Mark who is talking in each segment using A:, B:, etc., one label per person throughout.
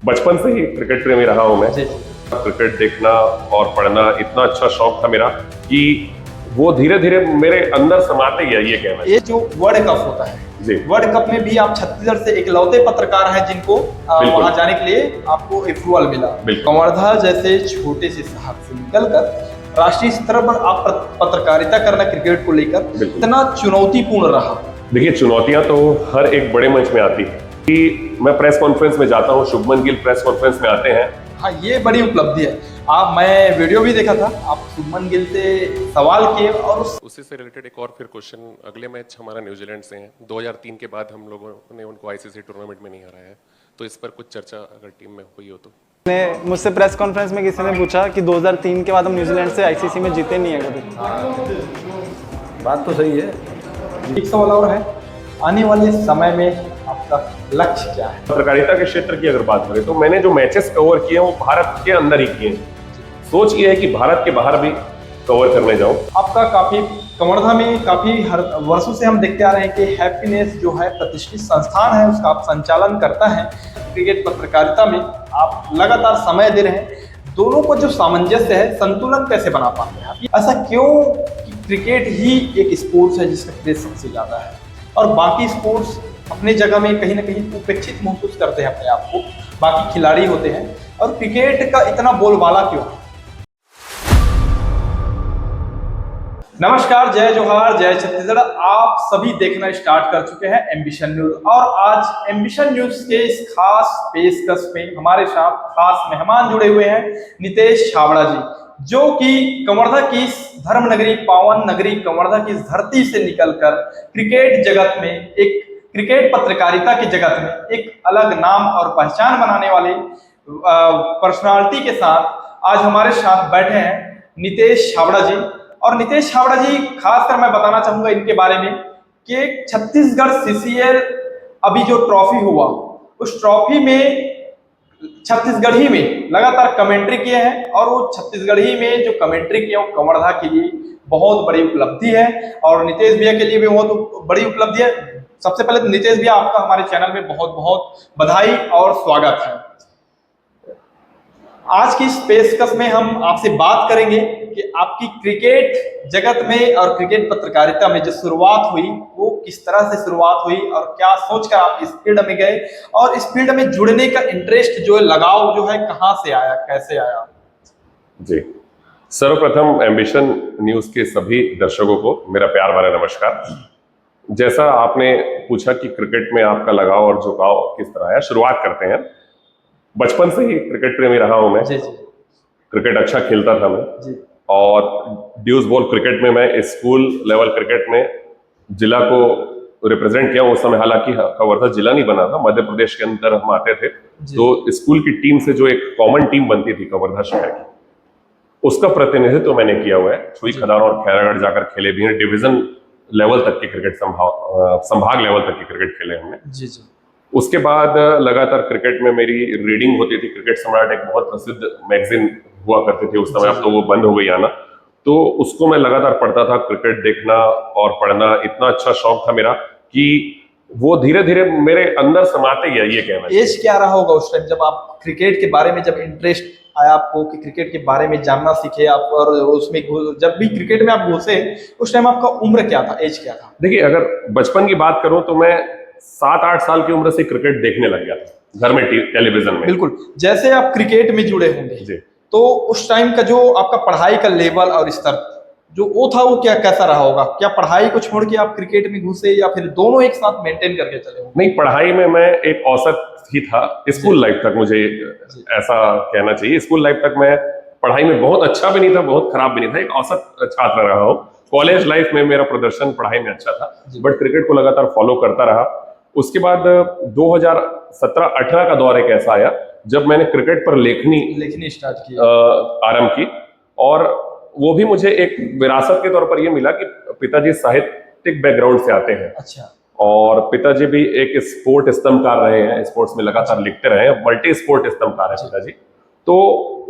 A: बचपन से ही क्रिकेट प्रेमी रहा हूं मैं। क्रिकेट देखना और पढ़ना इतना अच्छा शौक था मेरा कि वो धीरे धीरे मेरे अंदर समाते गया। ये कहना
B: ये जो वर्ल्ड कप होता है
A: जी,
B: वर्ल्ड कप में भी आप छत्तीसगढ़ से इकलौते पत्रकार हैं जिनको वहां जाने के लिए आपको अप्रूवल मिला। कवर्धा जैसे छोटे से शहर से निकलकर राष्ट्रीय स्तर पर आप पत्रकारिता करना क्रिकेट को लेकर इतना चुनौतीपूर्ण रहा।
A: देखिए, चुनौतियां तो हर एक बड़े मंच में आती है कि मैं प्रेस कॉन्फ्रेंस में जाता हूं, शुभमन गिल प्रेस कॉन्फ्रेंस में आते हैं।
B: हाँ, ये बड़ी उपलब्धि है। मैं वीडियो भी देखा था, आप शुभमन गिल से सवाल किए और
C: उसी से रिलेटेड एक और फिर क्वेश्चन। अगले मैच हमारा न्यूजीलैंड से है। 2003 के बाद हम लोगों ने उनको आईसीसी टूर्नामेंट में नहीं हराया है, तो इस पर कुछ चर्चा अगर टीम में हुई हो तो।
D: मुझसे प्रेस कॉन्फ्रेंस में किसी ने पूछा कि 2003 के बाद हम न्यूजीलैंड से आईसीसी में जीते नहीं है कभी।
E: बात तो सही है।
B: एक सवाल और है, आने वाले समय में आपका लक्ष्य क्या है?
A: पत्रकारिता के क्षेत्र की अगर बात करें तो मैंने जो मैचेस कवर किए हैं वो भारत के अंदर ही किए हैं। सोच ये है कि भारत के बाहर भी कवर करने जाऊं।
B: आपका काफी कवर्धा में काफी हर वर्षों से हम देखते आ रहे हैं कि हैप्पीनेस जो है प्रतिष्ठित संस्थान है, उसका आप संचालन करता है। क्रिकेट पत्रकारिता में आप लगातार समय दे रहे हैं, दोनों को जो सामंजस्य है, संतुलन कैसे बना पाते हैं आप? ऐसा क्यों कि क्रिकेट ही एक स्पोर्ट्स है जिसका क्रेज सबसे ज्यादा है और बाकी स्पोर्ट्स अपने जगह में कहीं ना कहीं उपेक्षित महसूस करते हैं अपने आप को, बाकी खिलाड़ी होते हैं, और क्रिकेट का इतना बोलबाला क्यों? नमस्कार, जय जोहार, जय छत्तीसगढ़। आप सभी देखना स्टार्ट कर चुके हैं एम्बिशन न्यूज, और आज एम्बिशन न्यूज के इस खास पेशकश में हमारे साथ खास मेहमान जुड़े हुए हैं नितेश छाबड़ा जी, जो कि कवर्धा की धर्म नगरी, पावन नगरी कवर्धा की धरती से निकलकर क्रिकेट जगत में, एक क्रिकेट पत्रकारिता की जगत में एक अलग नाम और पहचान बनाने वाले पर्सनालिटी के साथ आज हमारे साथ बैठे हैं नितेश छाबड़ा जी। और नितेश छाबड़ा जी, खासकर मैं बताना चाहूंगा इनके बारे में कि छत्तीसगढ़ सीसीएल अभी जो ट्रॉफी हुआ, उस ट्रॉफी में छत्तीसगढ़ ही में लगातार कमेंट्री किए हैं, और वो छत्तीसगढ़ ही में जो कमेंट्री किए वो कवर्धा के लिए बहुत बड़ी उपलब्धि है, और नितेश भैया के लिए भी बहुत बड़ी उपलब्धि है। सबसे पहले तो नितेश भैया, आपका हमारे चैनल में बहुत बहुत बधाई और स्वागत है। आज की इस पेशकश में हम आपसे बात करेंगे कि आपकी क्रिकेट जगत में और क्रिकेट पत्रकारिता में जो शुरुआत हुई वो किस तरह से शुरुआत हुई, और क्या सोचकर आप इस फील्ड में गए, और इस फील्ड में जुड़ने का इंटरेस्ट जो है, लगाव जो है, कहाँ से आया, कैसे आया?
A: जी, सर्वप्रथम एम्बिशन न्यूज के सभी दर्शकों को मेरा प्यार भरा नमस्कार। जैसा आपने पूछा कि क्रिकेट में आपका लगाव और झुकाव किस तरह है, शुरुआत करते हैं। बचपन से ही क्रिकेट प्रेमी रहा हूं मैं। क्रिकेट अच्छा खेलता था मैं, और ड्यूज बॉल क्रिकेट में मैं स्कूल लेवल क्रिकेट में जिला को रिप्रेजेंट किया। उस समय हालांकि कवर्धा जिला नहीं बना था, मध्य प्रदेश के अंदर हम आते थे, तो स्कूल की टीम से जो एक कॉमन टीम बनती थी कवर्धा शहर की, उसका प्रतिनिधित्व तो मैंने किया हुआ है। छुई खदान और खैरागढ़ जाकर खेले भी हैं, डिवीजन लेवल तक की क्रिकेट, संभाग लेवल तक की क्रिकेट खेले हमने। उसके बाद लगातार क्रिकेट में मेरी रीडिंग होती थी। क्रिकेट सम्राट एक बहुत प्रसिद्ध मैगजीन हुआ करती थी उस समय, अब तो वो बंद हो गई आना, तो उसको मैं लगातार पढ़ता था। क्रिकेट देखना और पढ़ना इतना अच्छा शौक था मेरा कि वो धीरे धीरे मेरे अंदर समाते गया। ये कहना
B: एज क्या रहा होगा उस टाइम जब आप क्रिकेट के बारे में, जब इंटरेस्ट आया आपको कि क्रिकेट के बारे में जानना सीखे आप, और उसमें जब भी क्रिकेट में आप घुसे उस टाइम आपका उम्र क्या था, एज क्या था?
A: देखिए, अगर बचपन की बात करूं तो मैं 7-8 साल की उम्र से क्रिकेट देखने लग गया था घर में, टेलीविजन में।
B: बिल्कुल, जैसे आप क्रिकेट में जुड़े होंगे तो उस टाइम का जो आपका पढ़ाई का लेवल और स्तर जो वो था, वो क्या कैसा रहा होगा? क्या पढ़ाई को छोड़ के आप क्रिकेट में घुसे, या फिर दोनों एक साथ मेंटेन करके चले हो?
A: नहीं, पढ़ाई में मैं एक औसत ही था स्कूल लाइफ तक, मुझे ऐसा कहना चाहिए। स्कूल लाइफ तक मैं पढ़ाई में बहुत अच्छा भी नहीं था, बहुत खराब भी नहीं था, एक औसत छात्र रहा हूँ। कॉलेज लाइफ में मेरा प्रदर्शन पढ़ाई में अच्छा था, बट क्रिकेट को लगातार फॉलो करता रहा। उसके बाद 2017-18 का दौर एक ऐसा आया जब मैंने क्रिकेट पर लेखनी
B: स्टार्ट की,
A: आरंभ की, और वो भी मुझे एक विरासत के तौर पर ये मिला कि पिताजी साहित्यिक बैकग्राउंड से आते हैं।
B: अच्छा।
A: और पिताजी भी एक स्पोर्ट स्तंभकार रहे हैं, स्पोर्ट्स में लगातार लिखते रहे हैं, मल्टी स्पोर्ट स्तंभकार है पिताजी। तो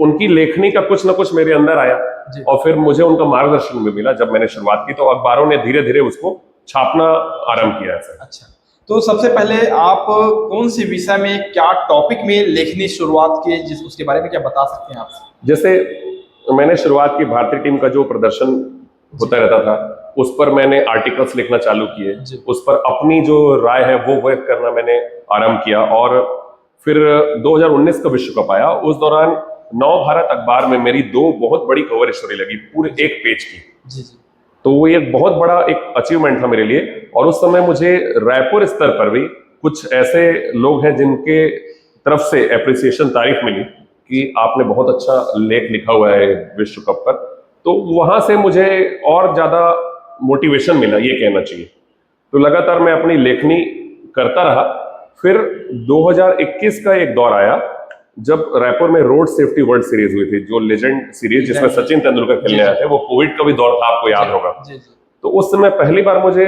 A: उनकी लेखनी का कुछ ना कुछ मेरे अंदर आया, और फिर मुझे उनका मार्गदर्शन भी मिला। जब मैंने शुरुआत की तो अखबारों ने धीरे धीरे उसको छापना आरंभ किया।
B: अच्छा, तो सबसे पहले आप कौन सी विषय में, क्या टॉपिक में लेखनी शुरुआत की, जिस उसके बारे में क्या बता सकते हैं आप?
A: जैसे मैंने शुरुआत की, भारतीय टीम का जो प्रदर्शन होता रहता था उस पर मैंने आर्टिकल्स लिखना चालू किए,
B: जी।
A: उस पर अपनी जो राय है वो व्यक्त करना मैंने आरंभ किया। और फिर 2019 का विश्व कप आया, उस दौरान नव भारत अखबार में मेरी 2 बहुत बड़ी कवर स्टोरी लगी, पूरे 1 पेज की।
B: जी जी।
A: तो वो एक बहुत बड़ा एक अचीवमेंट था मेरे लिए। और उस समय मुझे रायपुर स्तर पर भी कुछ ऐसे लोग हैं जिनके तरफ से एप्रिसिएशन, तारीफ मिली कि आपने बहुत अच्छा लेख लिखा हुआ है विश्व कप पर। तो वहां से मुझे और ज्यादा मोटिवेशन मिला, ये कहना चाहिए। तो लगातार मैं अपनी लेखनी करता रहा। फिर 2021 का एक दौर आया जब रायपुर में रोड सेफ्टी वर्ल्ड सीरीज हुई थी, जो लेजेंड सीरीज जिसमें सचिन तेंदुलकर खेलने आए थे। वो कोविड का भी दौर था, आपको याद होगा।
B: जी जी।
A: तो उस समय पहली बार मुझे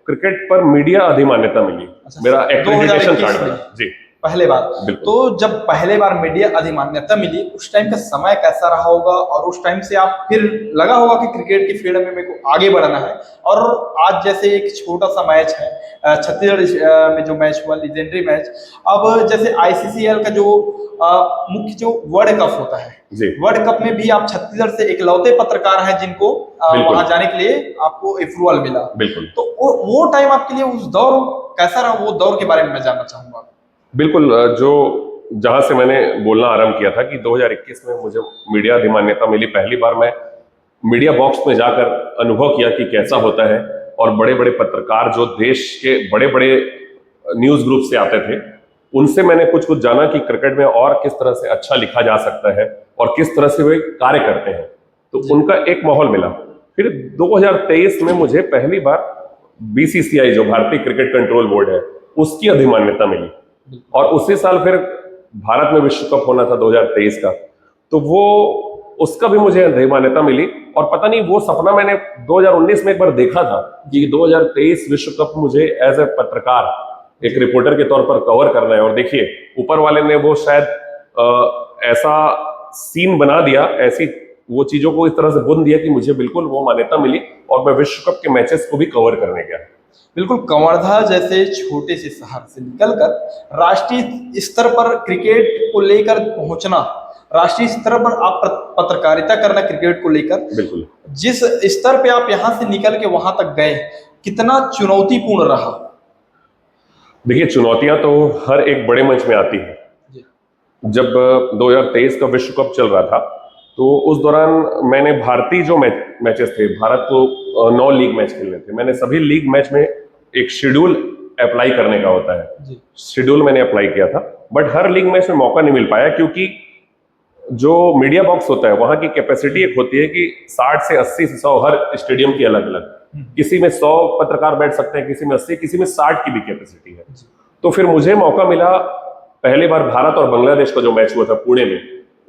A: क्रिकेट पर मीडिया अधिमान्यता मिली,
B: अच्छा,
A: मेरा एक्रेडिटेशन
B: 2021
A: कार्ड
B: में?
A: मिला। जी
B: पहले बार।
A: बिल्कुल।
B: तो जब पहले बार मीडिया अधिमान्यता मिली, उस टाइम का समय कैसा रहा होगा, और उस टाइम से आप फिर लगा होगा कि क्रिकेट की फील्ड में मेरे को आगे बढ़ना है। और आज जैसे एक छोटा सा मैच है, छत्तीसगढ़ में जो मैच हुआ, लीजेंडरी मैच। अब जैसे आईसीसीएल का जो मुख्य जो वर्ल्ड कप होता है,
A: जी
B: वर्ल्ड कप में भी आप छत्तीसगढ़ से इकलौते पत्रकार हैं जिनको
A: बिल्कुल।
B: वहां जाने के लिए आपको अप्रूवल मिला।
A: बिल्कुल
B: तो वो टाइम आपके लिए, उस दौर कैसा रहा, वो दौर के बारे में मैं जानना चाहूंगा।
A: बिल्कुल। जो जहां से मैंने बोलना आरंभ किया था कि 2021 में मुझे मीडिया अधिमान्यता मिली, पहली बार मैं मीडिया बॉक्स में जाकर अनुभव किया कि कैसा होता है। और बड़े बड़े पत्रकार जो देश के बड़े बड़े न्यूज ग्रुप से आते थे, उनसे मैंने कुछ कुछ जाना कि क्रिकेट में और किस तरह से अच्छा लिखा जा सकता है और किस तरह से वे कार्य करते हैं। तो उनका एक माहौल मिला। फिर 2023 में मुझे पहली बार बीसीसीआई, जो भारतीय क्रिकेट कंट्रोल बोर्ड है, उसकी अधिमान्यता मिली। और उसी साल फिर भारत में विश्व कप होना था 2023 का, तो वो उसका भी मुझे अधिमान्यता मिली। और पता नहीं, वो सपना मैंने 2019 में एक बार देखा था कि 2023 विश्व कप मुझे एज ए पत्रकार, एक रिपोर्टर के तौर पर कवर करना है। और देखिए, ऊपर वाले ने वो शायद ऐसा सीन बना दिया, ऐसी वो चीजों को इस तरह से बुन दिया कि मुझे बिल्कुल वो मान्यता मिली और मैं विश्व कप के मैचेस को भी कवर करने गया।
B: बिल्कुल, कवर्धा जैसे छोटे से शहर से निकलकर राष्ट्रीय स्तर पर क्रिकेट को लेकर पहुंचना, राष्ट्रीय स्तर पर आप पत्रकारिता करना क्रिकेट को लेकर,
A: बिल्कुल।
B: जिस स्तर पे आप यहां से निकल के वहां तक गए, कितना चुनौतीपूर्ण रहा?
A: देखिए, चुनौतियां तो हर एक बड़े मंच में आती है। जब 2023 का विश्व कप चल रहा था, तो उस दौरान मैंने भारतीय जो मैचेस थे, भारत को 9 लीग मैच खेलने थे। मैंने सभी लीग मैच में एक शेड्यूल अप्लाई करने का होता है, शेड्यूल मैंने अप्लाई किया था। बट हर लीग मैच में मौका नहीं मिल पाया, क्योंकि जो मीडिया बॉक्स होता है वहां की कैपेसिटी एक होती है कि 60 से 80 से 100, हर स्टेडियम की अलग अलग, किसी में 100 पत्रकार बैठ सकते हैं, किसी में 80, किसी में 60 की भी कैपेसिटी है। तो फिर मुझे मौका मिला, पहली बार भारत और बांग्लादेश का जो मैच हुआ था पुणे में,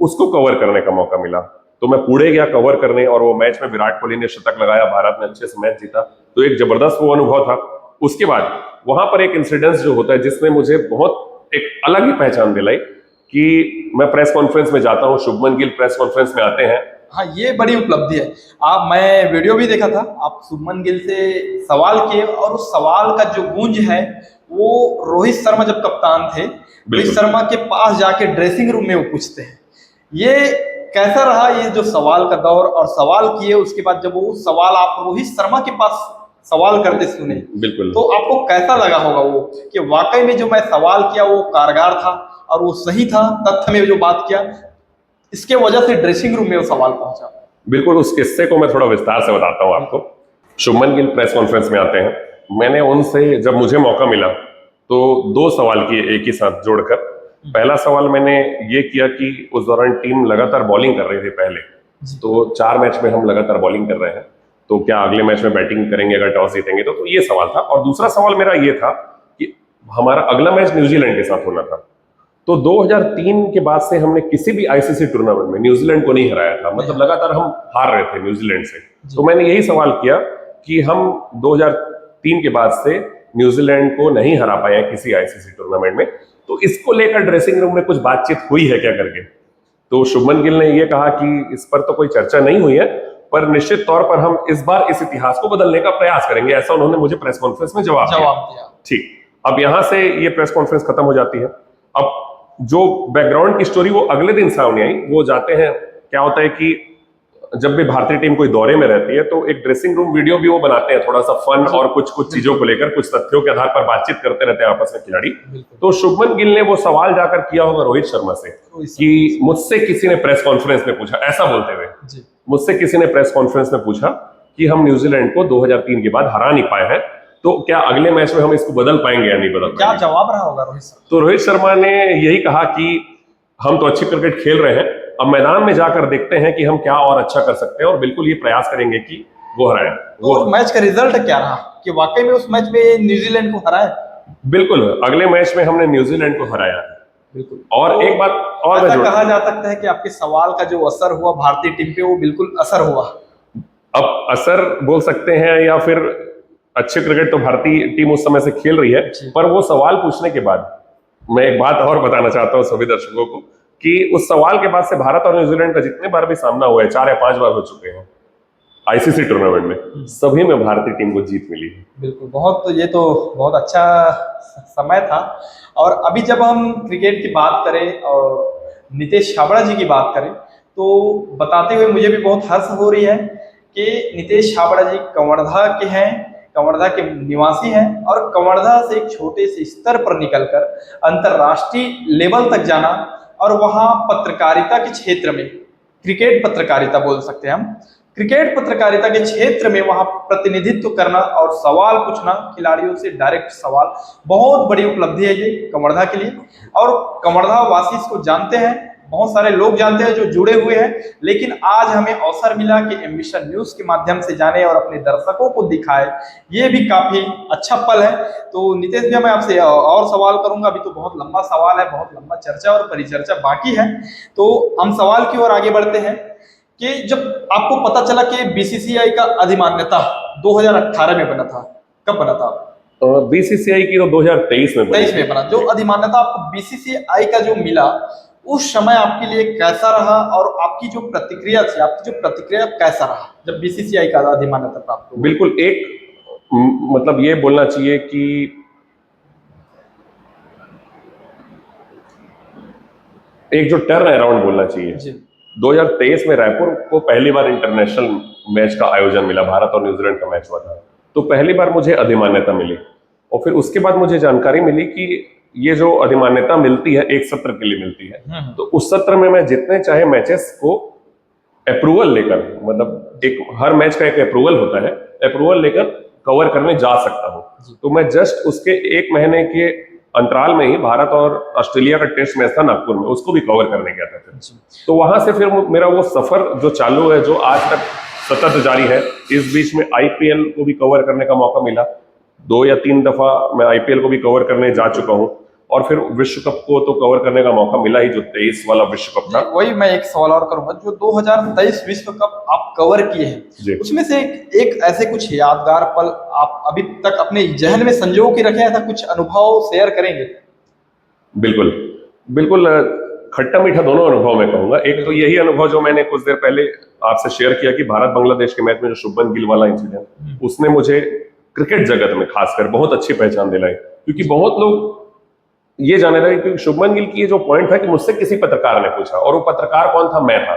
A: उसको कवर करने का मौका मिला। तो मैं पुणे गया कवर करने, और वो मैच में विराट कोहली ने शतक लगाया, भारत ने अच्छे से मैच जीता। तो एक जबरदस्त वो अनुभव था। उसके बाद वहां पर एक इंसिडेंस जो होता है, जिसने मुझे बहुत एक अलग ही पहचान दिलाई, कि मैं प्रेस कॉन्फ्रेंस में जाता हूं, शुभमन गिल प्रेस कॉन्फ्रेंस में आते हैं।
B: हाँ, ये बड़ी उपलब्धि है। मैं वीडियो भी देखा था, आप शुभमन गिल से सवाल किए, और उस सवाल का जो गूंज है, वो रोहित शर्मा जब कप्तान थे, रोहित शर्मा के पास जाके ड्रेसिंग रूम में वो पूछते हैं। ये कैसा रहा, ये जो सवाल का दौर, और सवाल किए उसके बाद जब वो सवाल आप रोहित शर्मा के पास सवाल करते सुने,
A: बिल्कुल,
B: तो आपको कैसा लगा होगा वो, कि वाकई में जो मैं सवाल किया वो कारगर था और वो सही था, तथ्य में जो बात किया, इसके वजह से ड्रेसिंग रूम में वो सवाल पहुंचा?
A: बिल्कुल, उस किस्से को मैं थोड़ा विस्तार से बताता हूं आपको। शुभमन गिल प्रेस कॉन्फ्रेंस में आते हैं, मैंने उनसे जब मुझे मौका मिला तो 2 सवाल किए एक ही साथ जोड़कर। पहला सवाल मैंने ये किया कि उस दौरान टीम लगातार बॉलिंग कर रही थी पहले, तो 4 मैच में हम लगातार बॉलिंग कर रहे हैं, तो क्या अगले मैच में बैटिंग करेंगे अगर टॉस जीतेंगे तो ये सवाल था। और दूसरा सवाल मेरा ये था कि हमारा अगला मैच न्यूजीलैंड के साथ होना था। तो 2003 के बाद से हमने किसी भी आईसीसी टूर्नामेंट में न्यूजीलैंड को नहीं हराया था, मतलब लगातार हम हार रहे थे न्यूजीलैंड से। तो मैंने यही सवाल किया कि हम 2003 के बाद से न्यूजीलैंड को नहीं हरा पाए हैं किसी आईसीसी टूर्नामेंट में, तो इसको लेकर ड्रेसिंग रूम में कुछ बातचीत हुई है क्या करके। तो शुभमन गिल ने यह कहा कि इस पर तो कोई चर्चा नहीं हुई है, पर निश्चित तौर पर हम इस बार इस इतिहास को बदलने का प्रयास करेंगे, ऐसा उन्होंने मुझे प्रेस कॉन्फ्रेंस में जवाब दिया।
B: ठीक।
A: अब यहां से ये प्रेस कॉन्फ्रेंस खत्म हो जाती है। अब जो बैकग्राउंड की स्टोरी वो अगले दिन सामने आई, वो जाते हैं। क्या होता है कि जब भी भारतीय टीम कोई दौरे में रहती है तो एक ड्रेसिंग रूम वीडियो भी वो बनाते हैं, थोड़ा सा फन और कुछ कुछ चीजों को लेकर, कुछ तथ्यों के आधार पर बातचीत करते रहते हैं आपस में खिलाड़ी। तो शुभमन गिल ने वो सवाल जाकर किया होगा रोहित शर्मा से कि मुझसे किसी ने प्रेस कॉन्फ्रेंस में पूछा, ऐसा बोलते हुए मुझसे किसी ने प्रेस कॉन्फ्रेंस में पूछा कि हम न्यूजीलैंड को 2003 के बाद हरा नहीं पाए हैं, तो क्या अगले मैच में हम इसको बदल पाएंगे या नहीं बदल पाएंगे?
B: क्या जवाब रहा होगा रोहित शर्मा?
A: तो रोहित शर्मा ने यही कहा कि हम तो अच्छी क्रिकेट खेल रहे हैं, अब मैदान में जाकर देखते हैं कि हम क्या और अच्छा कर सकते हैं, और बिल्कुल ये प्रयास करेंगे कि वो हराएं।
B: वो मैच का रिजल्ट क्या रहा कि वाकई में उस मैच में न्यूजीलैंड को हराया?
A: बिल्कुल, अगले मैच में हमने न्यूजीलैंड को हराया है।
B: बिल्कुल।
A: और
B: तो
A: एक बात और मैं
B: ऐसा
A: जोड़,
B: कहा जा सकता है कि आपके सवाल का जो असर हुआ भारतीय टीम पे वो बिल्कुल असर हुआ।
A: अब असर बोल सकते हैं या फिर अच्छी क्रिकेट तो भारतीय टीम उस समय से खेल रही है, पर वो सवाल पूछने के बाद मैं एक बात और बताना चाहता हूं सभी दर्शकों को कि उस सवाल के बाद से भारत और न्यूजीलैंड का जितने बार भी सामना हुआ है, 4 या 5 बार हो चुके हैं आईसीसी टूर्नामेंट में, सभी में भारतीय टीम को जीत मिली है।
B: बिल्कुल, ये तो बहुत अच्छा समय था। और अभी जब हम क्रिकेट की बात करें और नितेश छाबड़ा जी की बात करें तो बताते हुए मुझे भी बहुत हर्ष हो रही है कि नितेश छाबड़ा जी कवर्धा के हैं, कवर्धा के निवासी हैं, और कवर्धा से एक छोटे से स्तर पर निकलकर अंतर्राष्ट्रीय लेवल तक जाना, और वहाँ पत्रकारिता के क्षेत्र में, क्रिकेट पत्रकारिता बोल सकते हैं हम, क्रिकेट पत्रकारिता के क्षेत्र में वहां प्रतिनिधित्व करना और सवाल पूछना, खिलाड़ियों से डायरेक्ट सवाल, बहुत बड़ी उपलब्धि है ये कवर्धा के लिए। और कवर्धा वासी इसको जानते हैं, बहुत सारे लोग जानते हैं जो जुड़े हुए हैं, लेकिन आज हमें अवसर मिला कि एम्बिशन न्यूज के माध्यम से जाने और अपने दर्शकों को दिखाए, ये भी काफी अच्छा पल है। तो नितेश भैया, मैं आपसे और सवाल करूंगा, अभी तो बहुत लंबा सवाल है, बहुत लंबा चर्चा और परिचर्चा बाकी है, तो हम सवाल की ओर आगे बढ़ते हैं कि जब आपको पता चला कि बीसीसीआई का अधिमान्यता 2018 में बना था, कब बना था?
A: बीसीसीआई की तो 2023 में
B: 23 में बना। जो अधिमान्यता आपको बीसीसीआई का जो मिला, उस समय आपके लिए कैसा रहा, और आपकी जो प्रतिक्रिया थी, आपकी जो प्रतिक्रिया कैसा रहा जब बीसीसीआई का अधिमान्यता प्राप्त हुआ?
A: बिल्कुल, मतलब ये बोलना चाहिए कि एक जो टर्न अराउंड बोलना चाहिए। 2023 में रायपुर को पहली बार इंटरनेशनल मैच का आयोजन मिला, भारत और न्यूजीलैंड का मैच हुआ था, तो पहली बार मुझे अधिमान्यता मिली, और फिर उसके बाद मुझे जानकारी मिली कि ये जो अधिमान्यता मिलती है एक सत्र के लिए मिलती है, तो उस सत्र में मैं जितने चाहे मैचेस को अप्रूवल लेकर, मतलब एक हर मैच का एक अप्रूवल होता है, अप्रूवल लेकर कवर करने जा सकता हूं। तो मैं जस्ट उसके 1 महीने के अंतराल में ही भारत और ऑस्ट्रेलिया का टेस्ट मैच था नागपुर में, उसको भी कवर करने गया था फिर। तो वहां से फिर मेरा वो सफर जो चालू है, जो आज तक सतत जारी है। इस बीच में आईपीएल को भी कवर करने का मौका मिला, 2 या 3 दफा मैं आईपीएल को भी कवर करने जा चुका हूं, और फिर विश्व कप को तो कवर करने का मौका मिला ही, जो 23 वाला विश्व कप था।
B: वही मैं एक सवाल और करूंगा, जो 2023 विश्व कप आप कवर किए हैं, उसमें से एक ऐसे कुछ यादगार पल आप अभी तक अपने जहन में संजो के रखे हैं, ऐसा कुछ अनुभव शेयर करेंगे?
A: बिल्कुल बिल्कुल, खट्टा मीठा दोनों अनुभव मैं कहूंगा। एक तो यही अनुभव जो मैंने कुछ देर पहले आपसे शेयर किया कि भारत बांग्लादेश के मैच में जो शुभमन गिल वाला इंसिडेंट, उसने मुझे क्रिकेट जगत में खासकर बहुत अच्छी पहचान दिलाई, क्योंकि बहुत लोग ये जाने लगे कि शुभमन गिल की ये जो पॉइंट था कि मुझसे किसी पत्रकार ने पूछा, और वो पत्रकार कौन था? मैं था।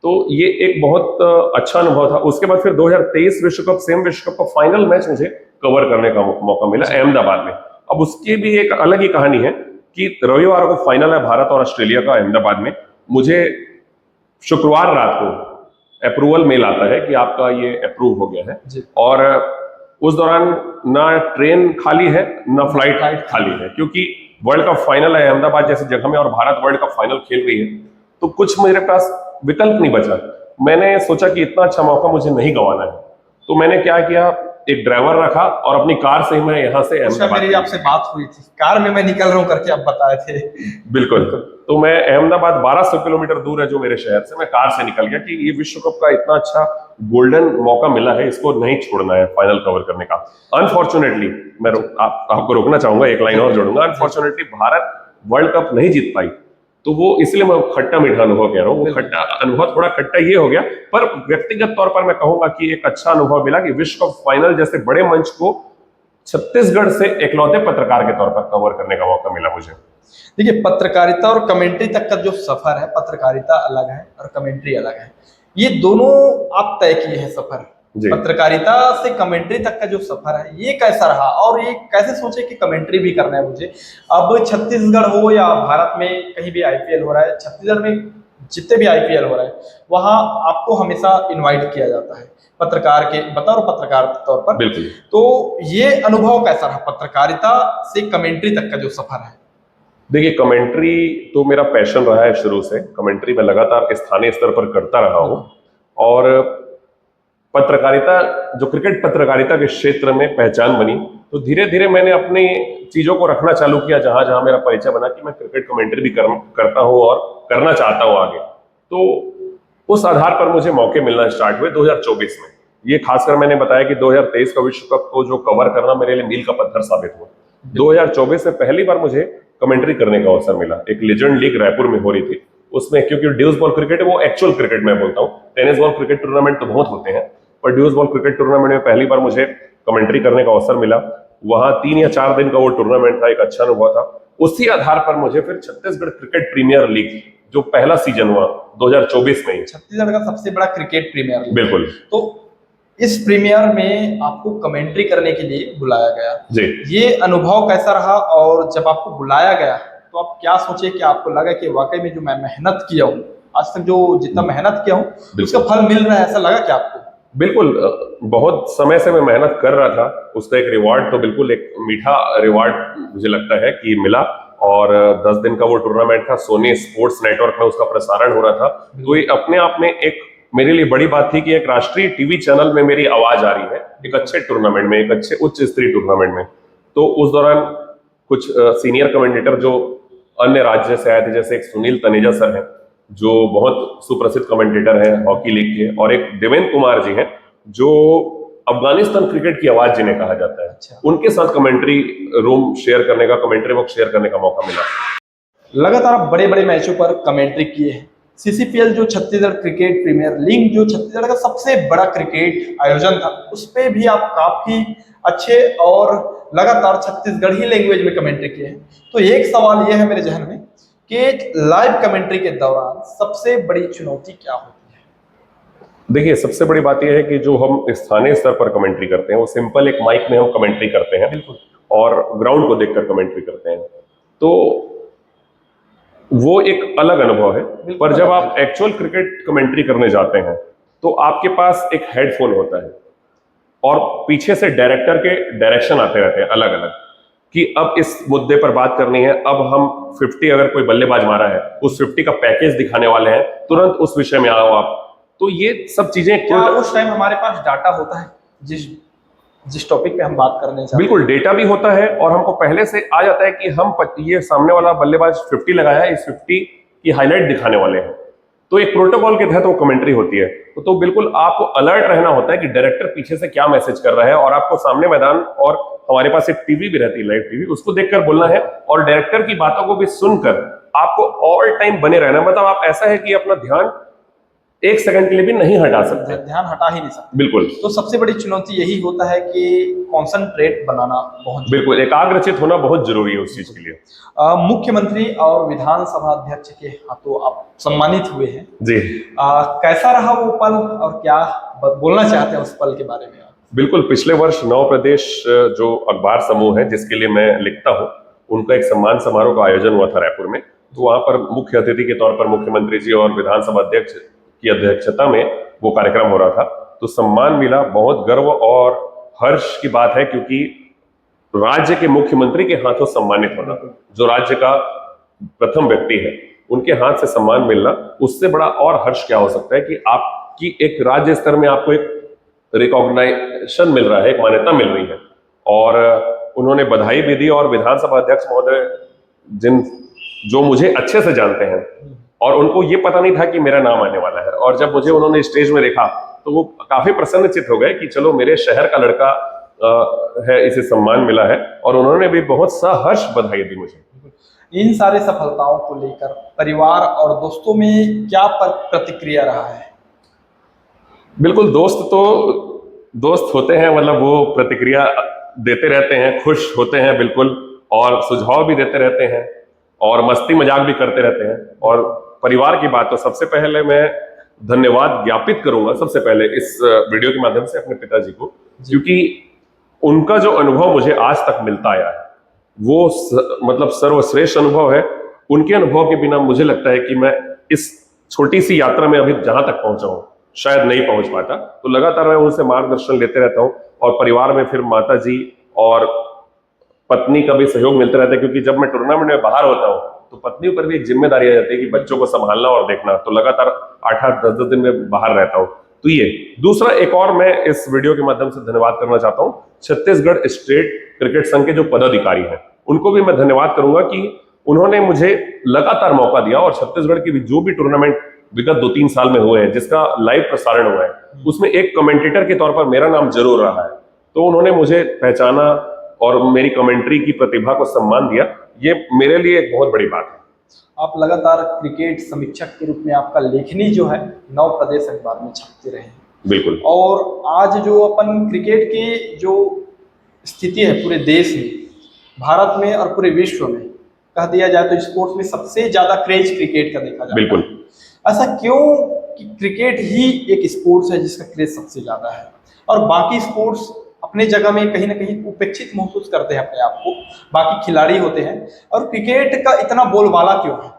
A: तो ये एक बहुत अच्छा अनुभव था। उसके बाद फिर 2023 विश्व कप, सेम विश्व कप का फाइनल मैच मुझे कवर करने का मौका मिला अहमदाबाद में। अब उसकी भी एक अलग ही कहानी है कि रविवार को फाइनल है भारत और ऑस्ट्रेलिया का अहमदाबाद में। मुझे शुक्रवार रात को अप्रूवल मेल आता है कि आपका ये अप्रूव हो गया है, और उस दौरान ना ट्रेन खाली है ना फ्लाइट खाली है, क्योंकि वर्ल्ड कप फाइनल है अहमदाबाद जैसी जगह में, और भारत वर्ल्ड कप फाइनल खेल रही है, तो कुछ मेरे पास विकल्प नहीं बचा। मैंने सोचा कि इतना अच्छा मौका मुझे नहीं गंवाना है, तो मैंने क्या किया, एक ड्राइवर रखा और अपनी कार से मैं यहाँ से अहमदाबाद,
B: मेरी आपसे बात हुई थी, कार में मैं निकल रहा हूँ करके आप बताए थे।
A: बिल्कुल, तो मैं अहमदाबाद 1200 किलोमीटर दूर है जो मेरे शहर से, मैं कार से निकल गया कि ये विश्व कप का इतना अच्छा गोल्डन मौका मिला है, इसको नहीं छोड़ना है फाइनल कवर करने का। अनफॉर्चुनेटली मैं आपको रोकना चाहूंगा, एक लाइन और जोड़ूंगा, अनफॉर्चुनेटली भारत वर्ल्ड कप नहीं जीत पाई, तो वो इसलिए मैं खट्टा मीठा अनुभव कह रहा हूँ। वो खट्टा अनुभव थोड़ा खट्टा ये हो गया, पर व्यक्तिगत तौर पर मैं कहूंगा कि एक अच्छा अनुभव मिला कि विश्व कप फाइनल जैसे बड़े मंच को छत्तीसगढ़ से इकलौते पत्रकार के तौर पर कवर करने का मौका मिला मुझे।
B: देखिए, पत्रकारिता और कमेंट्री तक का जो सफर है, पत्रकारिता अलग है और कमेंट्री अलग है। ये दोनों आप तय किए हैं सफर।
A: जी।
B: पत्रकारिता से कमेंट्री तक का जो सफर है, ये कैसा रहा और ये कैसे सोचे कि कमेंट्री भी करना है मुझे? अब छत्तीसगढ़ हो या भारत में कहीं भी आईपीएल हो रहा है, छत्तीसगढ़ में जितने भी आईपीएल हो रहा है, वहां आपको हमेशा इनवाइट किया जाता है पत्रकार के बतौर पत्रकार के तौर पर।
A: बिल्कुल।
B: तो ये अनुभव कैसा रहा पत्रकारिता से कमेंट्री तक का जो सफर है?
A: देखिए, कमेंट्री तो मेरा पैशन रहा है शुरू से। कमेंट्री मैं लगातार स्थानीय स्तर पर करता रहा हूँ और पत्रकारिता, जो क्रिकेट पत्रकारिता के क्षेत्र में पहचान बनी, तो धीरे धीरे मैंने अपनी चीजों को रखना चालू किया जहां जहां मेरा परिचय बना कि मैं क्रिकेट कमेंट्री भी करता हूं और करना चाहता हूं आगे। तो उस आधार पर मुझे मौके मिलना स्टार्ट हुए 2024 में। ये खासकर मैंने बताया कि 2023 का विश्व कप को जो कवर करना मेरे लिए मील का पत्थर साबित हुआ। 2024 में पहली बार मुझे कमेंट्री करने का अवसर मिला। एक लेजेंड लीग रायपुर में हो रही थी, उसमें क्योंकि ड्यूस बॉल क्रिकेट है, वो एक्चुअल क्रिकेट मैं बोलता हूँ। टेनिस बॉल क्रिकेट टूर्नामेंट तो बहुत होते हैं, पर ड्यूस बॉल क्रिकेट टूर्नामेंट में पहली बार मुझे कमेंट्री करने का अवसर मिला। वहां 3 या 4 दिन का वो टूर्नामेंट था, एक अच्छा अनुभव था। उसी आधार पर मुझे फिर छत्तीसगढ़ क्रिकेट प्रीमियर लीग जो पहला सीजन हुआ 2024 में ही,
B: छत्तीसगढ़ का सबसे बड़ा क्रिकेट प्रीमियर लीग।
A: बिल्कुल।
B: तो इस प्रीमियर में आपको कमेंट्री करने के लिए बुलाया गया
A: जी।
B: ये अनुभव कैसा रहा? और जब आपको बुलाया गया तो आप क्या सोचे कि आपको लगा कि वाकई में जो मैं मेहनत किया हूँ आज तक, जो जितना मेहनत किया हूँ उसका फल मिल रहा है, ऐसा लगा क्या आपको?
A: बिल्कुल। बहुत समय से मैं मेहनत कर रहा था, उसका एक रिवार्ड तो बिल्कुल एक मीठा रिवार्ड मुझे लगता है कि मिला। और 10 दिन का वो टूर्नामेंट था, सोनी स्पोर्ट्स नेटवर्क में उसका प्रसारण हो रहा था। तो ये अपने आप में एक मेरे लिए बड़ी बात थी कि एक राष्ट्रीय टीवी चैनल में मेरी आवाज आ रही है एक अच्छे टूर्नामेंट में, एक अच्छे उच्च स्तरीय टूर्नामेंट में। तो उस दौरान कुछ सीनियर कमेंटेटर जो अन्य राज्य से आए थे, जैसे एक सुनील तनेजा सर हैं जो बहुत सुप्रसिद्ध कमेंटेटर हैं हॉकी लीग के, और एक देवेंद्र कुमार जी हैं जो अफगानिस्तान क्रिकेट की आवाज जिन्हें कहा जाता है।
B: अच्छा।
A: उनके साथ कमेंट्री रूम शेयर करने का, कमेंट्री बॉक्स शेयर करने का मौका मिला।
B: लगातार आप बड़े बड़े मैचों पर कमेंट्री किए हैं। सीसीपीएल जो छत्तीसगढ़ क्रिकेट प्रीमियर लीग जो छत्तीसगढ़ का सबसे बड़ा क्रिकेट आयोजन था, उस पे भी आप काफी अच्छे और लगातार छत्तीसगढ़ी लैंग्वेज में कमेंट्री किए हैं। तो एक सवाल यह है मेरे जहन में कि लाइव कमेंट्री के दौरान सबसे बड़ी चुनौती क्या होती है?
A: देखिए, सबसे बड़ी बात यह है कि जो हम स्थानीय स्तर पर कमेंट्री करते हैं वो सिंपल एक माइक में हम कमेंट्री करते हैं
B: बिल्कुल।
A: और ग्राउंड को देखकर कमेंट्री करते हैं, तो वो एक अलग अनुभव है। पर जब आप एक्चुअल क्रिकेट कमेंट्री करने जाते हैं तो आपके पास एक हेडफोन होता है और पीछे से डायरेक्टर के डायरेक्शन आते रहते हैं अलग अलग कि अब इस मुद्दे पर बात करनी है, अब हम 50 अगर कोई बल्लेबाज मारा है उस 50 का पैकेज दिखाने वाले हैं, तुरंत उस विषय में आओ आप। तो ये सब चीजें
B: क्या उस टाइम हमारे पास डाटा होता है जिस टॉपिक पे हम बात करने चाहते हैं?
A: बिल्कुल, डेटा भी होता है और हमको पहले से आ जाता है कि हम ये सामने वाला बल्लेबाज 50 लगाया है, इस 50 की हाईलाइट दिखाने वाले हैं। तो एक प्रोटोकॉल के तहत वो कमेंट्री होती है। तो बिल्कुल आपको अलर्ट रहना होता है कि डायरेक्टर पीछे से क्या मैसेज कर रहा है, और आपको सामने मैदान, और हमारे पास एक टीवी भी रहती है, लाइव टीवी, उसको देखकर बोलना है और डायरेक्टर की बातों को भी सुनकर आपको ऑल टाइम बने रहना। मतलब आप ऐसा है कि अपना ध्यान 1 सेकंड के लिए भी नहीं हटा सकते,
B: ध्यान हटा ही नहीं सकते।
A: बिल्कुल।
B: तो सबसे बड़ी चुनौती यही होता है कि कॉन्सेंट्रेट बनाना बहुत,
A: बिल्कुल एकाग्रचित होना बहुत जरूरी है उस चीज के लिए।
B: मुख्यमंत्री और विधानसभा अध्यक्ष के हाथों आप सम्मानित हुए हैं
A: जी।
B: कैसा रहा वो पल और क्या बोलना चाहते हैं उस पल के बारे में?
A: बिल्कुल, पिछले वर्ष नव प्रदेश जो अखबार समूह है जिसके लिए मैं लिखता हूँ, उनका एक सम्मान समारोह का आयोजन हुआ था रायपुर में। तो वहां पर मुख्य अतिथि के तौर पर मुख्यमंत्री जी और विधानसभा अध्यक्ष की अध्यक्षता में वो कार्यक्रम हो रहा था। तो सम्मान मिला, बहुत गर्व और हर्ष की बात है, क्योंकि राज्य के मुख्यमंत्री के हाथों सम्मानित होना, जो राज्य का प्रथम व्यक्ति है, उनके हाथ से सम्मान मिलना, उससे बड़ा और हर्ष क्या हो सकता है कि आपकी एक राज्य स्तर में आपको एक रिकॉग्नाइजेशन मिल रहा है, एक मान्यता मिल रही है। और उन्होंने बधाई भी दी, और विधानसभा अध्यक्ष महोदय जो मुझे अच्छे से जानते हैं और उनको ये पता नहीं था कि मेरा नाम आने वाला है, और जब मुझे उन्होंने स्टेज में देखा तो वो काफी प्रसन्नचित हो गए कि चलो मेरे शहर का लड़का है, इसे सम्मान मिला है, और उन्होंने भी बहुत सहर्ष बधाई दी मुझे।
B: इन सारे सफलताओं को लेकर परिवार और दोस्तों में क्या प्रतिक्रिया रहा है?
A: बिल्कुल, दोस्त होते हैं, मतलब वो प्रतिक्रिया देते रहते हैं, खुश होते हैं बिल्कुल, और सुझाव भी देते रहते हैं और मस्ती मजाक भी करते रहते हैं। और परिवार की बात, तो सबसे पहले मैं धन्यवाद ज्ञापित करूंगा सबसे पहले इस वीडियो के माध्यम से अपने पिताजी को, क्योंकि उनका जो अनुभव मुझे आज तक मिलता आया है वो मतलब सर्वश्रेष्ठ अनुभव है। उनके अनुभव के बिना मुझे लगता है कि मैं इस छोटी सी यात्रा में अभी जहां तक पहुंचा हूं शायद नहीं पहुंच पाता। तो लगातार मैं उनसे मार्गदर्शन लेते रहता हूं, और परिवार में फिर माता जी और पत्नी का भी सहयोग मिलता रहता है, क्योंकि जब मैं टूर्नामेंट में बाहर होता हूं तो पत्नी पर भी एक जिम्मेदारी आ जाती है कि बच्चों को संभालना और देखना। तो लगातार 8-8, 10-10 दिन में बाहर रहता हूं। तो ये दूसरा एक और मैं इस वीडियो के माध्यम से धन्यवाद करना चाहता हूं छत्तीसगढ़ स्टेट क्रिकेट संघ के जो पदाधिकारी हैं, उनको भी मैं धन्यवाद करूंगा कि उन्होंने मुझे लगातार मौका दिया, और छत्तीसगढ़ की भी जो भी टूर्नामेंट विगत 2-3 साल में हुए हैं जिसका लाइव प्रसारण हुआ है, उसमें एक कमेंटेटर के तौर पर मेरा नाम जरूर रहा है। तो उन्होंने मुझे पहचाना और मेरी कमेंट्री की प्रतिभा को सम्मान दिया, ये मेरे लिए एक बहुत बड़ी बात है।
B: आप लगातार क्रिकेट समीक्षक के रूप में आपका लेखनी जो है नव प्रदेश अखबार में छपते रहे हैं।
A: बिल्कुल।
B: और आज जो अपन क्रिकेट की जो स्थिति है पूरे देश में, भारत में और पूरे विश्व में, कह दिया जाए तो स्पोर्ट्स में सबसे ज्यादा क्रेज क्रिकेट का देखा जाता है।
A: बिल्कुल।
B: ऐसा क्यों कि क्रिकेट ही एक स्पोर्ट्स है जिसका क्रेज सबसे ज्यादा है, और बाकी स्पोर्ट्स अपने जगह में कहीं ना कहीं उपेक्षित महसूस करते हैं अपने आप को, बाकी खिलाड़ी होते हैं, और क्रिकेट का इतना बोलबाला क्यों है?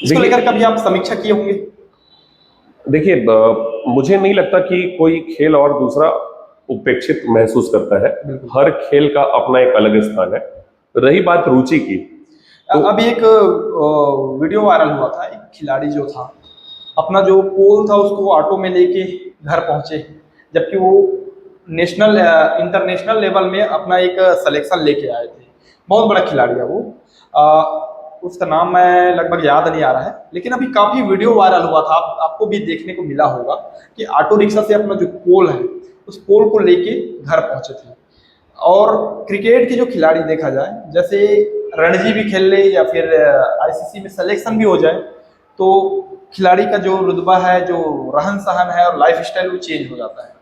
B: इसको लेकर कभी आप समीक्षा किए होंगे?
A: देखिए, मुझे नहीं लगता कि कोई खेल और दूसरा उपेक्षित महसूस करता है। हर खेल का अपना एक अलग स्थान है। रही बात रुचि की, तो
B: अभी एक वीडियो वायरल हुआ था, एक खिलाड़ी जो था अपना जो पोल था उसको ऑटो में लेके घर पहुंचे, जबकि वो नेशनल इंटरनेशनल लेवल में अपना एक सिलेक्शन लेके आए थे। बहुत बड़ा खिलाड़ी है वो, उसका नाम मैं लगभग याद नहीं आ रहा है, लेकिन अभी काफी वीडियो वायरल हुआ था, आपको भी देखने को मिला होगा कि ऑटो रिक्शा से अपना जो पोल है उस पोल को लेके घर पहुंचे थे। और क्रिकेट के जो खिलाड़ी देखा जाए, जैसे रणजी भी खेल ले या फिर आईसीसी में सिलेक्शन भी हो जाए, तो खिलाड़ी का जो रुतबा है, जो रहन सहन है और लाइफ स्टाइल वो चेंज हो जाता है।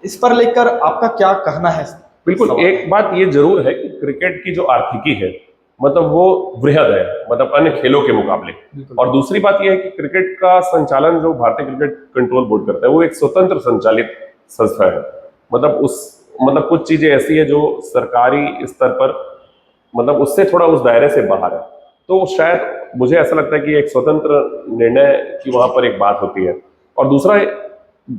B: इस पर लेकर आपका क्या कहना है?
A: बिल्कुल, एक बात ये जरूर है कि क्रिकेट की जो आर्थिकी है मतलब वो वृहद है, मतलब अन्य खेलों के मुकाबले। और दूसरी बात यह है कि क्रिकेट का संचालन जो भारतीय क्रिकेट कंट्रोल बोर्ड करता है वो एक स्वतंत्र संचालित संस्था है। मतलब कुछ चीजें ऐसी है जो सरकारी स्तर पर मतलब उससे थोड़ा उस दायरे से बाहर है। तो शायद मुझे ऐसा लगता है कि एक स्वतंत्र निर्णय की वहां पर एक बात होती है। और दूसरा,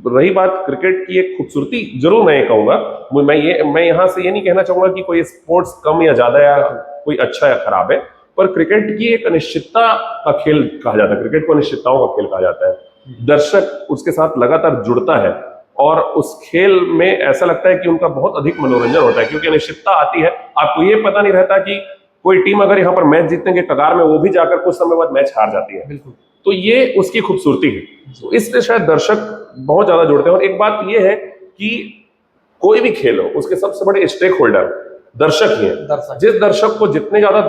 A: रही बात क्रिकेट की एक खूबसूरती, जरूर मैं ये कहूंगा, मैं यहाँ से ये नहीं कहना चाहूंगा कि कोई स्पोर्ट्स कम या ज्यादा या कोई अच्छा या खराब है, पर क्रिकेट की एक अनिश्चितता का खेल कहा जाता है। क्रिकेट को अनिश्चितताओं का खेल कहा जाता है। दर्शक उसके साथ लगातार जुड़ता है और उस खेल में ऐसा लगता है कि उनका बहुत अधिक मनोरंजन होता है, क्योंकि अनिश्चितता आती है। आपको ये पता नहीं रहता कि कोई टीम अगर यहाँ पर मैच जीतने के कगार में, वो भी जाकर कुछ समय बाद मैच हार जाती है।
B: बिल्कुल।
A: तो ये उसकी खूबसूरती है, तो इसलिए शायद दर्शक बहुत ज्यादा जुड़ते हैं। और एक बात ये है कि कोई भी खेल हो, उसके सबसे बड़े स्टेक होल्डर दर्शक ही है। जिस दर्शक को जितने ज्यादा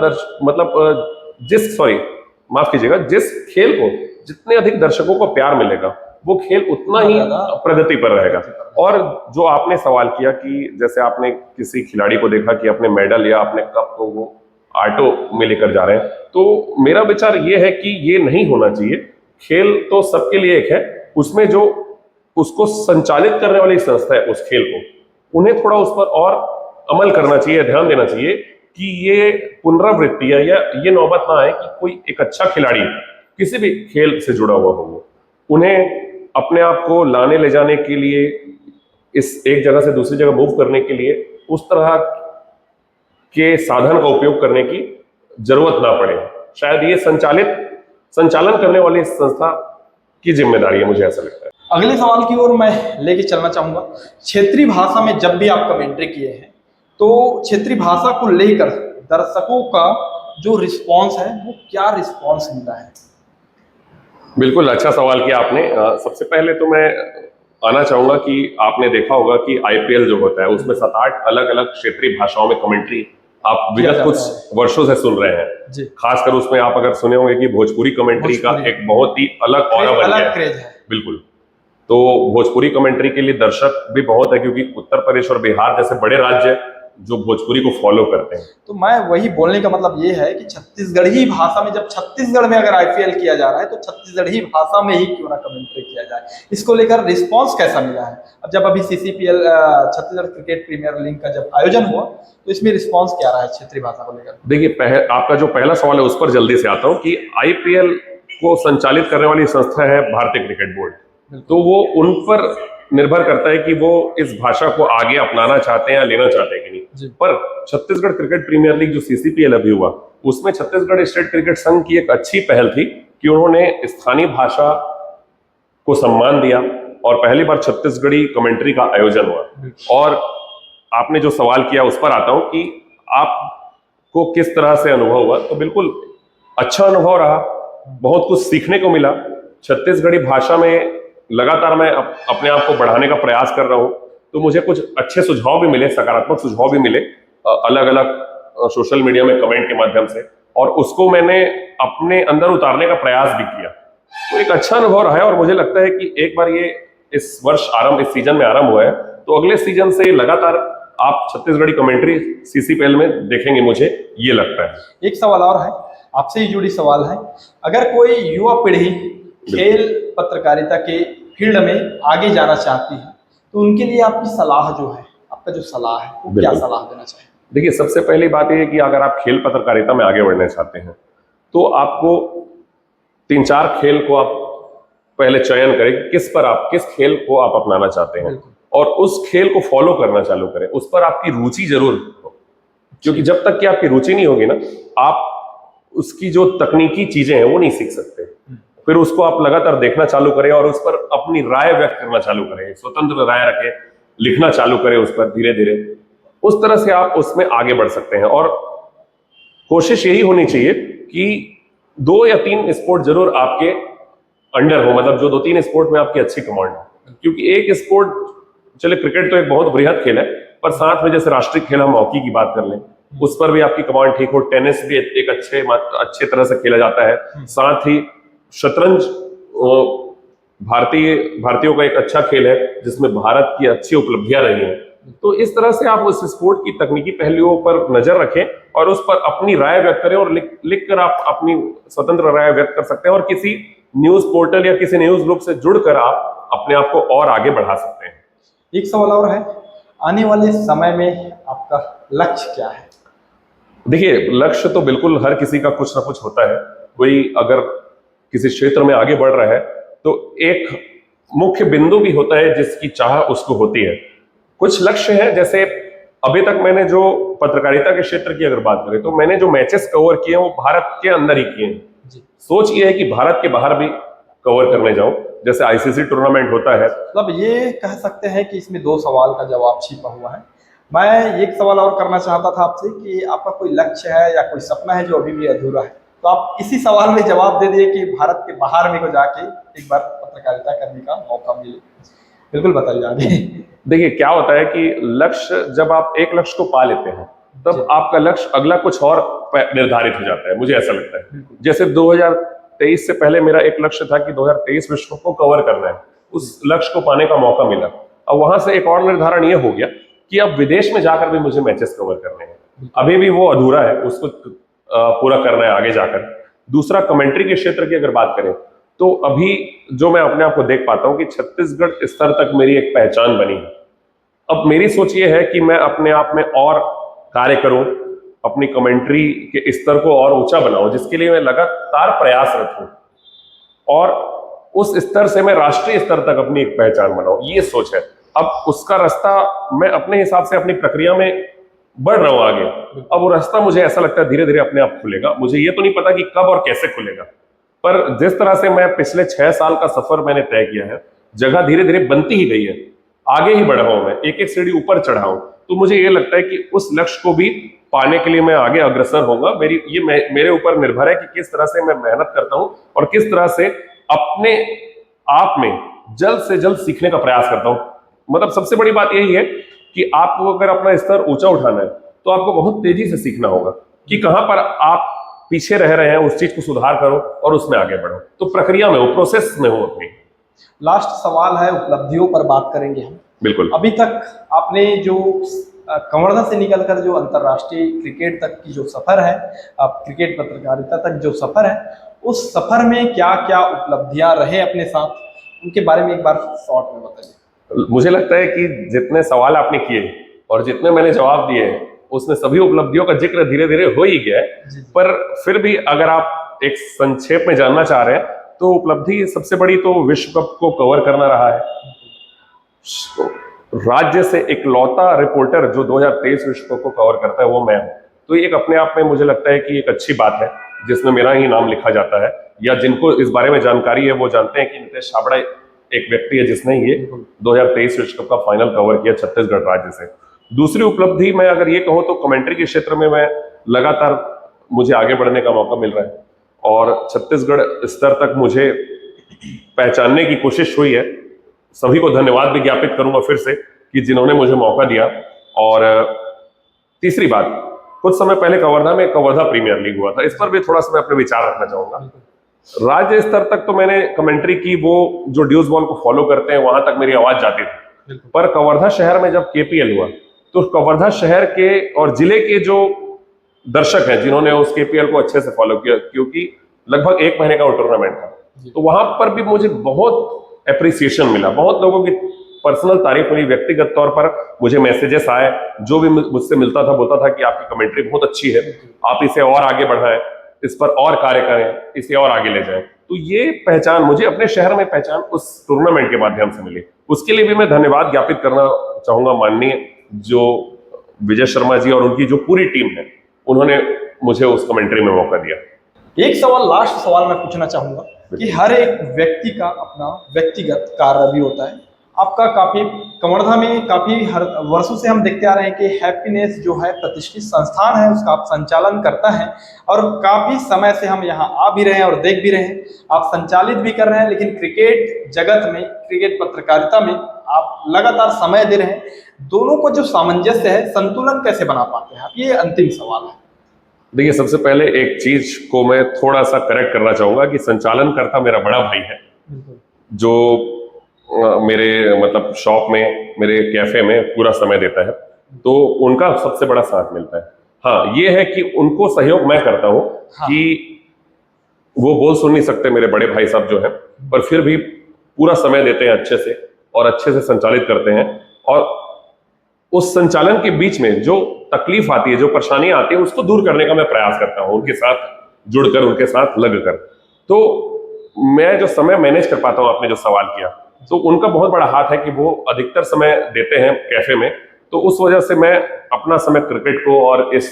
A: माफ कीजिएगा, जिस खेल को जितने अधिक दर्शकों को प्यार मिलेगा, वो खेल उतना ही प्रगति पर रहेगा। और जो आपने सवाल किया कि जैसे आपने किसी खिलाड़ी को देखा कि अपने मेडल या अपने कप को वो ऑटो में लेकर जा रहे हैं, तो मेरा विचार ये है कि ये नहीं होना चाहिए। खेल तो सबके लिए एक है, उसमें जो उसको संचालित करने वाली संस्था है उस खेल को, उन्हें थोड़ा उस पर और अमल करना चाहिए, ध्यान देना चाहिए कि ये पुनरावृत्ति है या ये नौबत ना आए कि कोई एक अच्छा खिलाड़ी किसी भी खेल से जुड़ा हुआ हो, उन्हें अपने आप को लाने ले जाने के लिए, इस एक जगह से दूसरी जगह मूव करने के लिए उस तरह के साधन का उपयोग करने की जरूरत ना पड़े। शायद ये संचालन करने वाली संस्था की जिम्मेदारी है, मुझे ऐसा लगता है।
B: अगले सवाल की ओर मैं लेके चलना चाहूंगा। क्षेत्रीय भाषा में जब भी आप कमेंट्री किए हैं, तो क्षेत्रीय भाषा को लेकर दर्शकों का जो रिस्पॉन्स है वो क्या रिस्पॉन्स मिला है?
A: बिल्कुल अच्छा सवाल किया आपने। सबसे पहले तो मैं आना चाहूंगा कि आपने देखा होगा कि आईपीएल जो होता है उसमें 7-8 अलग अलग क्षेत्रीय भाषाओं में कमेंट्री आप विगत कुछ वर्षों से सुन रहे हैं। खासकर उसमें आप अगर सुने होंगे कि भोजपुरी कमेंट्री का एक बहुत ही अलग ऑरा बन गया है। बिल्कुल। तो भोजपुरी कमेंट्री के लिए दर्शक भी बहुत है, क्योंकि उत्तर प्रदेश और बिहार जैसे बड़े राज्य जो भोजपुरी को फॉलो करते हैं।
B: तो मैं वही बोलने का मतलब ये है कि छत्तीसगढ़ी भाषा में, जब छत्तीसगढ़ में अगर आईपीएल किया जा रहा है तो छत्तीसगढ़ी भाषा में ही क्यों ना कमेंट्री किया जाए। इसको लेकर रिस्पांस कैसा मिला है? अब जब अभी CCPL Chhattisgarh cricket premier league का जब आयोजन हुआ तो इसमें रिस्पांस क्या रहा है क्षेत्रीय भाषा को लेकर?
A: देखिए, आपका जो पहला सवाल है उस पर जल्दी से आता हूं कि आईपीएल को संचालित करने वाली संस्था है भारतीय क्रिकेट बोर्ड, तो वो उन पर निर्भर करता है कि वो इस भाषा को आगे अपनाना चाहते हैं या लेना चाहते हैं कि नहीं। पर छत्तीसगढ़ क्रिकेट प्रीमियर लीग जो सीसीपीएल अभी हुआ, उसमें छत्तीसगढ़ स्टेट क्रिकेट संघ की एक अच्छी पहल थी कि उन्होंने स्थानीय भाषा को सम्मान दिया और पहली बार छत्तीसगढ़ी कमेंट्री का आयोजन हुआ। और आपने जो सवाल किया उस पर आता हूं कि आपको किस तरह से अनुभव हुआ, तो बिल्कुल अच्छा अनुभव रहा, बहुत कुछ सीखने को मिला। छत्तीसगढ़ी भाषा में लगातार मैं अपने आप को बढ़ाने का प्रयास कर रहा हूं, तो मुझे कुछ अच्छे सुझाव भी मिले, सकारात्मक सुझाव भी मिले अलग अलग सोशल मीडिया में कमेंट के माध्यम से, और उसको मैंने अपने अंदर उतारने का प्रयास भी किया। तो एक अच्छा अनुभव रहा है और मुझे लगता है कि एक बार ये इस सीजन में आरंभ हुआ है, तो अगले सीजन से लगातार आप छत्तीसगढ़ी कमेंट्री सीसीपीएल में देखेंगे, मुझे ये लगता है।
B: एक सवाल और है, आपसे ही जुड़ी सवाल है, अगर कोई युवा पीढ़ी खेल पत्रकारिता के फील्ड में आगे जाना चाहती है तो उनके लिए आपकी सलाह जो है, आपका जो सलाह है वो क्या सलाह देना चाहिए?
A: देखिए, सबसे पहली बात यह है कि अगर आप खेल पत्रकारिता में आगे बढ़ना चाहते हैं तो आपको 3-4 खेल को आप पहले चयन करें, किस खेल को आप अपनाना चाहते हैं और उस खेल को फॉलो करना चालू करें। उस पर आपकी रुचि जरूर हो, क्योंकि जब तक कि आपकी रुचि नहीं होगी ना, आप उसकी जो तकनीकी चीजें हैं वो नहीं सीख सकते। फिर उसको आप लगातार देखना चालू करें और उस पर अपनी राय व्यक्त करना चालू करें, स्वतंत्र राय रखें, लिखना चालू करें उस पर धीरे धीरे। उस तरह से आप उसमें आगे बढ़ सकते हैं। और कोशिश यही होनी चाहिए कि 2 या 3 स्पोर्ट जरूर आपके अंडर हो, मतलब जो 2-3 स्पोर्ट में आपकी अच्छी कमांड हो। क्योंकि एक स्पोर्ट, चले क्रिकेट तो एक बहुत बृहद खेल है, पर साथ में जैसे राष्ट्रीय खेल हम हॉकी की बात कर लें, उस पर भी आपकी कमांड ठीक हो। टेनिस भी एक अच्छे तरह से खेला जाता है। साथ ही शतरंज भारतीयों का एक अच्छा खेल है जिसमें भारत की अच्छी उपलब्धियां रही हैं। तो इस तरह से आप उस स्पोर्ट की तकनीकी पहलुओं पर नजर रखें और उस पर अपनी राय व्यक्त करें, और लिख कर आप अपनी स्वतंत्र राय व्यक्त कर सकते हैं और किसी न्यूज पोर्टल या किसी न्यूज ग्रुप से जुड़कर आप अपने आप को और आगे बढ़ा सकते हैं।
B: एक सवाल और है, आने वाले समय में आपका लक्ष्य क्या है?
A: देखिए, लक्ष्य तो बिल्कुल हर किसी का कुछ ना कुछ होता है। कोई अगर किसी क्षेत्र में आगे बढ़ रहा है तो एक मुख्य बिंदु भी होता है जिसकी चाह उसको होती है। कुछ लक्ष्य है, जैसे अभी तक मैंने जो पत्रकारिता के क्षेत्र की अगर बात करें तो मैंने जो मैचेस कवर किए हैं वो भारत के अंदर ही किए हैं। सोच ये है कि भारत के बाहर भी कवर करने जाऊं, जैसे आईसीसी टूर्नामेंट होता है।
B: मतलब ये कह सकते हैं कि इसमें 2 सवाल का जवाब छिपा हुआ है। मैं एक सवाल और करना चाहता था आपसे कि आपका कोई लक्ष्य है या कोई सपना है जो अभी भी अधूरा है, तो आप इसी सवाल में जवाब दे दिए कि भारत के बाहर में को जाके एक बार पत्रकारिता करने का मौका मिले। बिल्कुल बताइए आगे।
A: देखिए, क्या होता है कि लक्ष्य, जब आप एक लक्ष्य को पा लेते हैं तब आपका लक्ष्य अगला कुछ और निर्धारित हो जाता है, मुझे ऐसा लगता है। जैसे 2023 से पहले मेरा एक लक्ष्य था कि 2023 विश्व कप को कवर करना है, उस लक्ष्य को पाने का मौका मिला। अब वहां से एक और निर्धारण ये हो गया कि अब विदेश में जाकर भी मुझे मैचेस कवर करने हैं। अभी भी वो अधूरा है, उसको पूरा करना है आगे जाकर। दूसरा, कमेंट्री के क्षेत्र की अगर बात करें तो अभी जो मैं अपने आप को देख पाता हूं कि छत्तीसगढ़ स्तर तक मेरी एक पहचान बनी है। अब मेरी सोच ये है कि मैं अपने आप में और कार्य करूं, अपनी कमेंट्री के स्तर को और ऊंचा बनाऊं, जिसके लिए मैं लगातार प्रयासरत हूं और उस स्तर से मैं राष्ट्रीय स्तर तक अपनी एक पहचान बनाऊं, ये सोच है। अब उसका रास्ता मैं अपने हिसाब से अपनी प्रक्रिया में बढ़ रहा हूं आगे। अब वो रास्ता मुझे ऐसा लगता है धीरे धीरे अपने आप खुलेगा। मुझे ये तो नहीं पता कि कब और कैसे खुलेगा, पर जिस तरह से मैं पिछले 6 साल का सफर मैंने तय किया है, जगह धीरे धीरे बनती ही गई है, आगे ही बढ़ रहा हूं मैं, एक एक सीढ़ी ऊपर चढ़ा हूं। तो मुझे ये लगता है कि उस लक्ष्य को भी पाने के लिए मैं आगे अग्रसर होऊंगा। मेरे ऊपर निर्भर है कि किस तरह से मैं मेहनत करता हूं और किस तरह से अपने आप में जल्द से जल्द सीखने का प्रयास करता हूं। मतलब सबसे बड़ी बात यही है कि आपको अगर अपना स्तर ऊंचा उठाना है तो आपको बहुत तेजी से सीखना होगा कि कहां पर आप पीछे रह रहे हैं, उस चीज को सुधार करो और उसमें आगे बढ़ो। तो प्रक्रिया में हो, प्रोसेस में हो अपनी।
B: लास्ट सवाल है, उपलब्धियों पर बात करेंगे हम।
A: बिल्कुल।
B: अभी तक आपने जो कवर्धा से निकलकर जो अंतर्राष्ट्रीय क्रिकेट तक की जो सफर है, आप क्रिकेट पत्रकारिता तक जो सफर है, उस सफर में क्या क्या उपलब्धियां रहे अपने साथ, उनके बारे में एक बार शॉर्ट में बताइए।
A: मुझे लगता है कि जितने सवाल आपने किए और जितने मैंने जवाब दिए, उसने सभी उपलब्धियों का जिक्र धीरे धीरे हो ही गया है। पर फिर भी अगर आप एक संक्षेप में जानना चाह रहे हैं तो उपलब्धि सबसे बड़ी तो विश्व कप को कवर करना रहा है। राज्य से एक लौता रिपोर्टर जो 2023 विश्व कप को कवर करता है वो मैं हूं, तो एक अपने आप में मुझे लगता है कि एक अच्छी बात है जिसमें मेरा ही नाम लिखा जाता है, या जिनको इस बारे में जानकारी है वो जानते हैं कि नितेश छाबड़ा एक व्यक्ति है जिसने ये 2023 विश्व कप का फाइनल कवर किया छत्तीसगढ़ राज्य से। दूसरी उपलब्धि मैं अगर ये कहूँ तो कमेंट्री के क्षेत्र में मैं लगातार मुझे आगे बढ़ने का मौका मिल रहा है और छत्तीसगढ़ स्तर तक मुझे पहचानने की कोशिश हुई है। सभी को धन्यवाद भी ज्ञापित करूंगा फिर से कि जिन्होंने मुझे मौका दिया। और तीसरी बात, कुछ समय पहले कवर्धा में कवर्धा प्रीमियर लीग हुआ था, इस पर भी थोड़ा सा मैं अपने विचार रखना चाहूंगा। राज्य स्तर तक तो मैंने कमेंट्री की, वो जो ड्यूज बॉल को फॉलो करते हैं वहां तक मेरी आवाज जाती थी, पर कवर्धा शहर में जब केपीएल हुआ तो कवर्धा शहर के और जिले के जो दर्शक हैं जिन्होंने उस केपीएल को अच्छे से फॉलो किया, क्योंकि लगभग 1 महीने का वो टूर्नामेंट था, तो वहां पर भी मुझे बहुत एप्रिसिएशन मिला, बहुत लोगों की पर्सनल तारीफ हुई, व्यक्तिगत तौर पर मुझे मैसेजेस आए, जो भी मुझसे मिलता था बोलता था कि आपकी कमेंट्री बहुत अच्छी है, आप इसे और आगे बढ़ाएं, इस पर और कार्य करें, इसे और आगे ले जाएं। तो ये पहचान मुझे अपने शहर में पहचान उस टूर्नामेंट के माध्यम से मिली। उसके लिए भी मैं धन्यवाद ज्ञापित करना चाहूंगा माननीय जो विजय शर्मा जी और उनकी जो पूरी टीम है, उन्होंने मुझे उस कमेंट्री में मौका दिया।
B: एक सवाल, लास्ट सवाल मैं पूछना चाहूंगा कि हर एक व्यक्ति का अपना व्यक्तिगत कार्य भी होता है। आपका काफी कवर्धा में काफी हर वर्षों से हम देखते आ रहे हैं कि हैप्पीनेस जो है प्रतिष्ठित संस्थान है, उसका आप संचालन करता है और काफी समय से हम यहाँ आ भी रहे हैं और देख भी रहे हैं, आप संचालित भी कर रहे हैं। लेकिन क्रिकेट जगत में, क्रिकेट पत्रकारिता में आप लगातार समय दे रहे हैं, दोनों को जो सामंजस्य है, संतुलन कैसे बना पाते हैं आप, ये अंतिम सवाल है।
A: देखिए, सबसे पहले एक चीज को मैं थोड़ा सा करेक्ट करना चाहूंगा कि संचालन करता मेरा बड़ा भाई है, जो मेरे मतलब शॉप में, मेरे कैफे में पूरा समय देता है, तो उनका सबसे बड़ा साथ मिलता है। हाँ, ये है कि उनको सहयोग मैं करता हूँ। हाँ। कि वो बोल सुन नहीं सकते मेरे बड़े भाई साहब जो हैं, पर फिर भी पूरा समय देते हैं अच्छे से और अच्छे से संचालित करते हैं। और उस संचालन के बीच में जो तकलीफ आती है, जो परेशानियां आती है, उसको दूर करने का मैं प्रयास करता हूँ, उनके साथ जुड़कर, उनके साथ लगकर। तो मैं जो समय मैनेज कर पाता हूँ, आपने जो सवाल किया, तो उनका बहुत बड़ा हाथ है कि वो अधिकतर समय देते हैं कैफे में, तो उस वजह से मैं अपना समय क्रिकेट को और इस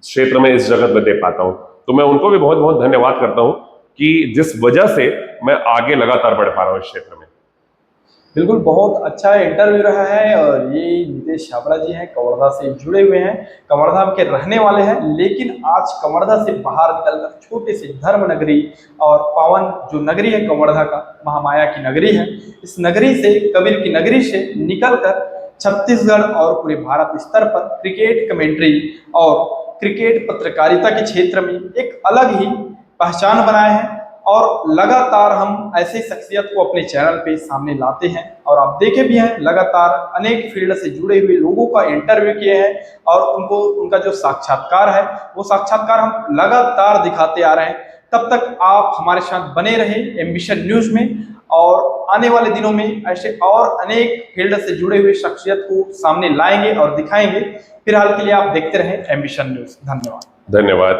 A: क्षेत्र में, इस जगत में दे पाता हूं। तो मैं उनको भी बहुत बहुत धन्यवाद करता हूं कि जिस वजह से मैं आगे लगातार बढ़ पा रहा हूं इस क्षेत्र में।
B: बिल्कुल, बहुत अच्छा इंटरव्यू रहा है और ये नितेश छाबड़ा जी हैं, कवर्धा से जुड़े हुए हैं, कवर्धा के रहने वाले हैं, लेकिन आज कवर्धा से बाहर निकलकर छोटे से धर्म नगरी और पावन जो नगरी है कवर्धा का, महामाया की नगरी है, इस नगरी से, कबीर की नगरी से निकलकर छत्तीसगढ़ और पूरे भारत स्तर पर क्रिकेट कमेंट्री और क्रिकेट पत्रकारिता के क्षेत्र में एक अलग ही पहचान बनाए हैं और लगातार हम ऐसे शख्सियत को अपने चैनल पे सामने लाते हैं। और आप देखे भी हैं, लगातार अनेक फील्ड से जुड़े हुए लोगों का इंटरव्यू किए हैं और उनको, उनका जो साक्षात्कार है, वो साक्षात्कार हम लगातार दिखाते आ रहे हैं। तब तक आप हमारे साथ बने रहें एम्बिशन न्यूज में, और आने वाले दिनों में ऐसे और अनेक फील्ड से जुड़े हुए शख्सियत को सामने लाएंगे और दिखाएंगे। फिलहाल के लिए आप देखते रहें एम्बिशन न्यूज। धन्यवाद।
A: धन्यवाद।